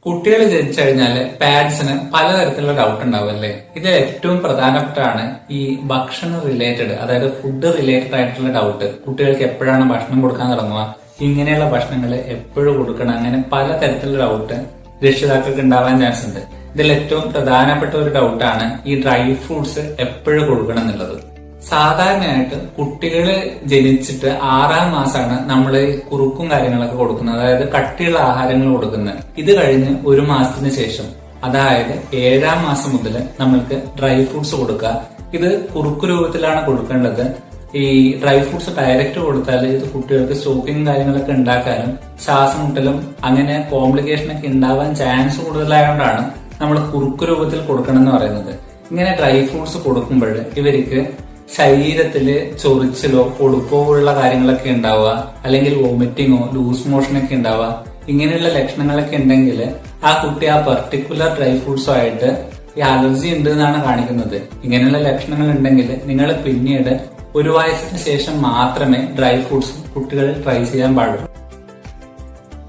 കുട്ടികൾ ജനിച്ചു കഴിഞ്ഞാല് പാരന്റ്സിന് പലതരത്തിലുള്ള ഡൗട്ട് ഉണ്ടാവും അല്ലേ. ഇതിൽ ഏറ്റവും പ്രധാനപ്പെട്ടാണ് ഈ ഭക്ഷണ റിലേറ്റഡ്, അതായത് ഫുഡ് റിലേറ്റഡ് ആയിട്ടുള്ള ഡൗട്ട്. കുട്ടികൾക്ക് എപ്പോഴാണ് ഭക്ഷണം കൊടുക്കാൻ തുടങ്ങുക, ഇങ്ങനെയുള്ള ഭക്ഷണങ്ങൾ എപ്പോഴും കൊടുക്കണം, അങ്ങനെ പലതരത്തിലുള്ള ഡൗട്ട് രക്ഷിതാക്കൾക്ക് ഉണ്ടാവാൻ ചാൻസ് ഉണ്ട്. ഇതിൽ ഏറ്റവും പ്രധാനപ്പെട്ട ഒരു ഡൗട്ടാണ് ഈ ഡ്രൈ ഫ്രൂട്ട്സ് എപ്പോഴും കൊടുക്കണം എന്നുള്ളത്. സാധാരണയായിട്ട് കുട്ടികള് ജനിച്ചിട്ട് 6-ാം മാസമാണ് നമ്മൾ കുറുക്കും കാര്യങ്ങളൊക്കെ കൊടുക്കുന്നത്, അതായത് കട്ടിയുള്ള ആഹാരങ്ങൾ കൊടുക്കുന്നത്. ഇത് കഴിഞ്ഞ് 1 മാസത്തിന് ശേഷം, അതായത് 7-ാം മാസം മുതൽ നമ്മൾക്ക് ഡ്രൈ ഫ്രൂട്ട്സ് കൊടുക്കുക. ഇത് കുറുക്കു രൂപത്തിലാണ് കൊടുക്കേണ്ടത്. ഈ ഡ്രൈ ഫ്രൂട്ട്സ് ഡയറക്റ്റ് കൊടുത്താൽ ഇത് കുട്ടികൾക്ക് സ്റ്റോക്കിങ് കാര്യങ്ങളൊക്കെ ഉണ്ടാക്കാനും ശ്വാസം മുട്ടലും അങ്ങനെ കോംപ്ലിക്കേഷനൊക്കെ ഉണ്ടാവാൻ ചാൻസ് കൂടുതലായതുകൊണ്ടാണ് നമ്മൾ കുറുക്കു രൂപത്തിൽ കൊടുക്കണം എന്ന് പറയുന്നത്. ഇങ്ങനെ ഡ്രൈ ഫ്രൂട്ട്സ് കൊടുക്കുമ്പോൾ ഇവർക്ക് ശരീരത്തില് ചൊറിച്ചിലോ കൊഴുപ്പോ ഉള്ള കാര്യങ്ങളൊക്കെ ഉണ്ടാവുക, അല്ലെങ്കിൽ വോമിറ്റിങ്ങോ ലൂസ് മോഷനൊക്കെ ഉണ്ടാവുക, ഇങ്ങനെയുള്ള ലക്ഷണങ്ങളൊക്കെ ഉണ്ടെങ്കിൽ ആ കുട്ടി ആ പെർട്ടിക്കുലർ ഡ്രൈ ഫ്രൂട്ട്സോ ആയിട്ട് ഈ അലർജി ഉണ്ട് എന്നാണ് കാണിക്കുന്നത്. ഇങ്ങനെയുള്ള ലക്ഷണങ്ങൾ ഉണ്ടെങ്കിൽ നിങ്ങൾ പിന്നീട് 1 വയസ്സിന് ശേഷം മാത്രമേ ഡ്രൈ ഫ്രൂട്ട്സ് കുട്ടികളിൽ ട്രൈ ചെയ്യാൻ പാടുള്ളൂ.